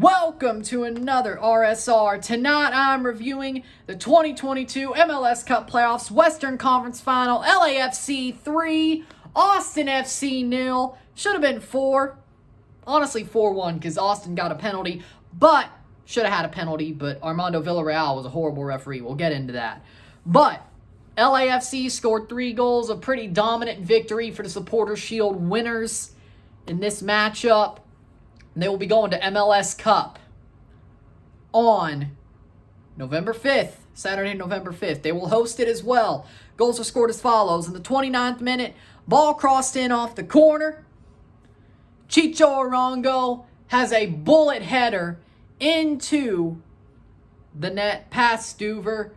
Welcome to another RSR. Tonight I'm reviewing the 2022 MLS Cup Playoffs Western Conference Final. LAFC 3, Austin FC 0. Should have been 4. Honestly 4-1 because Austin got a penalty, but should have had a penalty, but Armando Villarreal was a horrible referee. We'll get into that. But LAFC scored 3 goals, a pretty dominant victory for the Supporters Shield winners in this matchup. They will be going to MLS Cup on November 5th, Saturday, November 5th. They will host it as well. Goals are scored as follows. In the 29th minute, ball crossed in off the corner. Chicho Arango has a bullet header into the net past Stuver.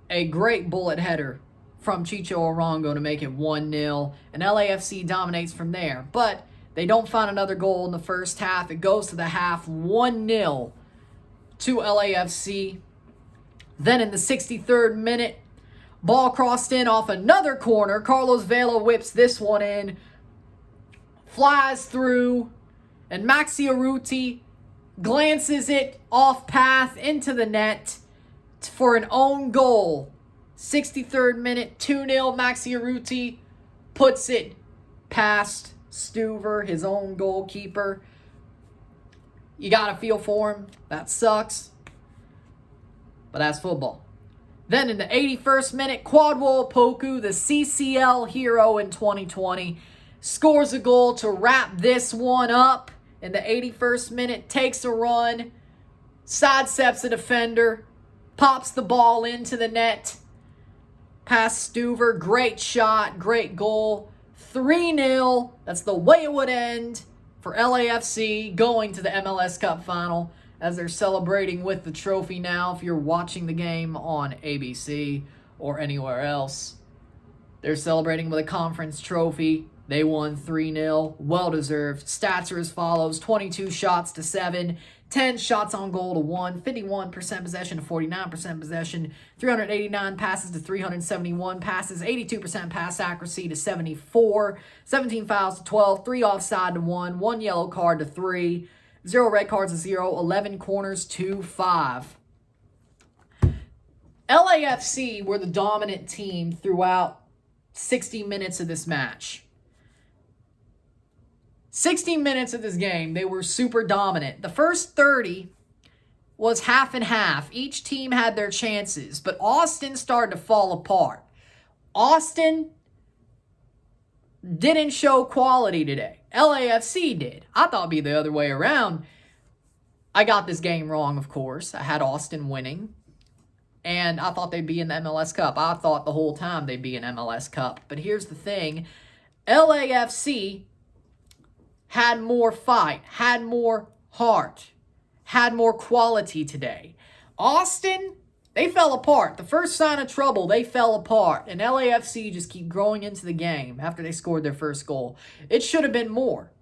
A great bullet header from Chicho Arango to make it 1-0. And LAFC dominates from there. But they don't find another goal in the first half. It goes to the half, 1-0 to LAFC. Then in the 63rd minute, ball crossed in off another corner. Carlos Vela whips this one in, flies through, and Maxi Urruti glances it off path into the net for an own goal. 63rd minute, 2-0. Maxi Urruti puts it past Stuver, his own goalkeeper. You got to feel for him. That sucks. But that's football. Then in the 81st minute, Kwadwo Opoku, the CCL hero in 2020, scores a goal to wrap this one up. In the 81st minute, takes a run, sidesteps a defender, pops the ball into the net, past Stuver. Great shot, great goal. 3-0. That's the way it would end for LAFC going to the MLS Cup Final as they're celebrating with the trophy now. If you're watching the game on ABC or anywhere else, they're celebrating with a conference trophy. They won 3-0. Well-deserved. Stats are as follows. 22 shots to 7. 10 shots on goal to 1. 51% possession to 49% possession. 389 passes to 371 passes. 82% pass accuracy to 74. 17 fouls to 12. 3 offside to 1. 1 yellow card to 3. 0 red cards to 0. 11 corners to 5. LAFC were the dominant team throughout 60 minutes of this match. 60 minutes of this game, they were super dominant. The first 30 was half and half. Each team had their chances, but Austin started to fall apart. Austin didn't show quality today. LAFC did. I thought it'd be the other way around. I got this game wrong, of course. I had Austin winning, and I thought they'd be in the MLS Cup. I thought the whole time they'd be in MLS Cup. But here's the thing. LAFC had more fight, had more heart, had more quality today. Austin, they fell apart. The first sign of trouble, they fell apart. And LAFC just keep growing into the game after they scored their first goal. It should have been more.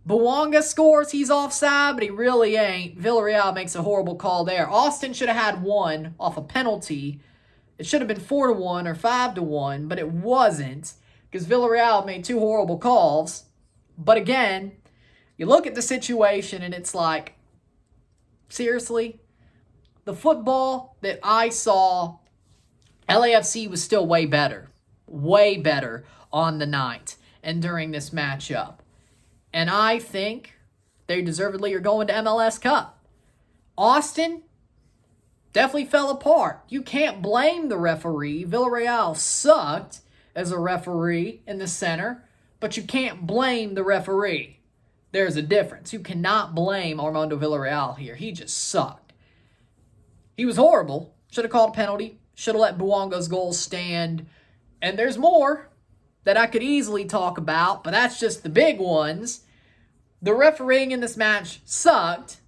Bouanga scores, he's offside, but he really ain't. Villarreal makes a horrible call there. Austin should have had one off a penalty. It should have been 4-1 or 5-1, but it wasn't because Villarreal made 2 horrible calls. But again, you look at the situation and it's like, seriously? The football that I saw, LAFC was still way better on the night and during this matchup. And I think they deservedly are going to MLS Cup. Austin definitely fell apart. You can't blame the referee. Villarreal sucked as a referee in the center. But you can't blame the referee. There's a difference. You cannot blame Armando Villarreal here. He just sucked. He was horrible. Should have called a penalty. Should have let Bouanga's goal stand. And there's more that I could easily talk about, but that's just the big ones. The refereeing in this match sucked.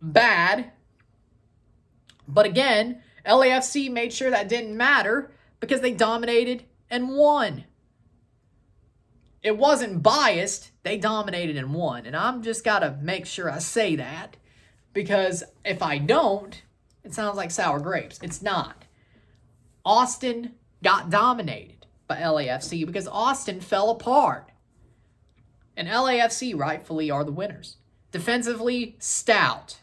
Bad. But again, LAFC made sure that didn't matter because they dominated and won. It wasn't biased. They dominated and won. And I'm just got to make sure I say that. Because if I don't, it sounds like sour grapes. It's not. Austin got dominated by LAFC because Austin fell apart. And LAFC rightfully are the winners. Defensively, stout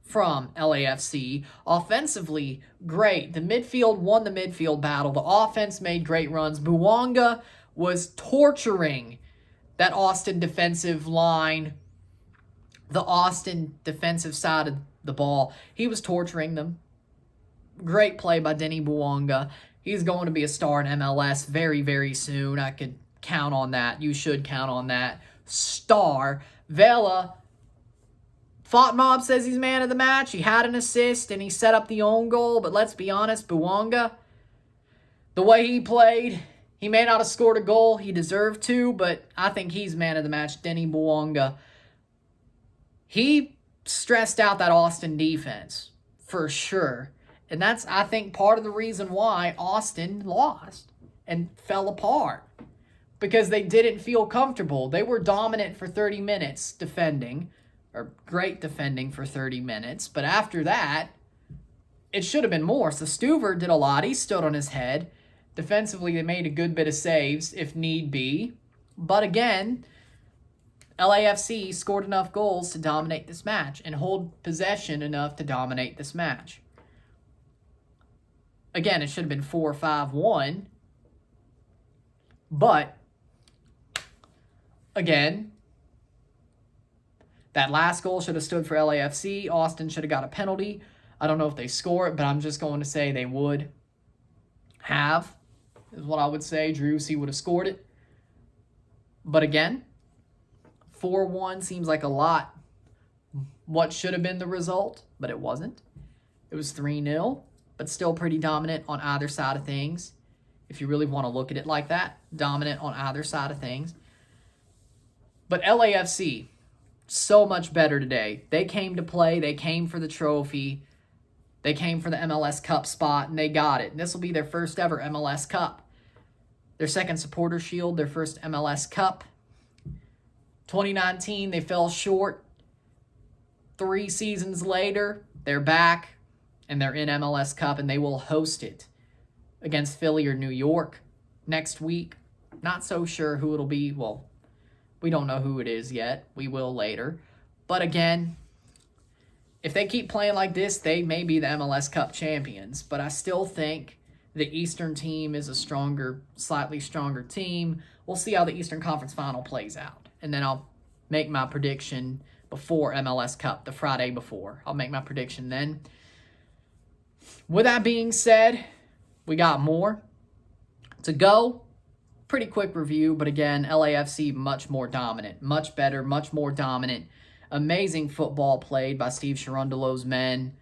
from LAFC. Offensively, great. The midfield won the midfield battle. The offense made great runs. Bouanga was torturing that Austin defensive line, the Austin defensive side of the ball. He was torturing them. Great play by Denny Bouanga. He's going to be a star in MLS very, very soon. I could count on that. You should count on that. Star. Vela. Fought Mob says he's man of the match. He had an assist and he set up the own goal. But let's be honest, Bouanga, the way he played, he may not have scored a goal. He deserved to, but I think he's man of the match. Denny Bouanga. He stressed out that Austin defense for sure. And that's, I think, part of the reason why Austin lost and fell apart. Because they didn't feel comfortable. They were dominant for 30 minutes defending. Or great defending for 30 minutes. But after that, it should have been more. So Stuver did a lot. He stood on his head. Defensively, they made a good bit of saves, if need be. But again, LAFC scored enough goals to dominate this match. And hold possession enough to dominate this match. Again, it should have been 4-5-1. But, again, that last goal should have stood for LAFC. Austin should have got a penalty. I don't know if they score it, but I'm just going to say they would have, is what I would say. Driussi would have scored it. But again, 4-1 seems like a lot. What should have been the result, but it wasn't. It was 3-0, but still pretty dominant on either side of things. If you really want to look at it like that, dominant on either side of things. But LAFC, so much better today. They came to play. They came for the trophy. They came for the MLS Cup spot, and they got it. And this will be their first ever MLS Cup. Their second Supporter Shield, their first MLS Cup. 2019, they fell short. 3 seasons later, they're back, and they're in MLS Cup, and they will host it against Philly or New York next week. Not so sure who it'll be. Well, we don't know who it is yet. We will later. But again, if they keep playing like this, they may be the MLS Cup champions. But I still think the Eastern team is a stronger, slightly stronger team. We'll see how the Eastern Conference Final plays out. And then I'll make my prediction before MLS Cup, the Friday before. I'll make my prediction then. With that being said, we got more to go. Pretty quick review, but again, LAFC much more dominant, much better, much more dominant. Amazing football played by Steve Cherundolo's men.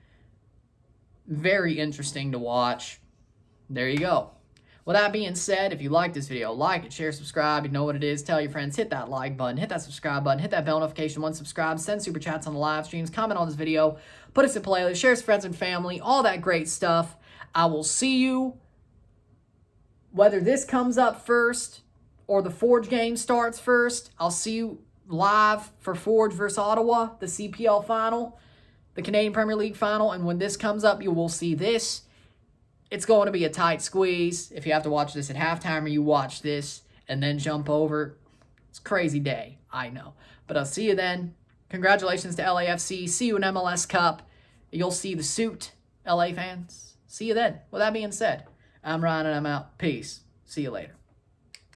Very interesting to watch. There you go. With that being said, if you like this video, like it, share, subscribe. You know what it is. Tell your friends. Hit that like button. Hit that subscribe button. Hit that bell notification once subscribed. Send super chats on the live streams. Comment on this video. Put us in playlist. Share with friends and family. All that great stuff. I will see you, whether this comes up first or the Forge game starts first. I'll see you live for Forge versus Ottawa, the CPL final, the Canadian Premier League final. And when this comes up, you will see this. It's going to be a tight squeeze. If you have to watch this at halftime or you watch this and then jump over, it's a crazy day, I know. But I'll see you then. Congratulations to LAFC. See you in MLS Cup. You'll see the suit, LA fans. See you then. With that being said, I'm Ryan and I'm out. Peace. See you later.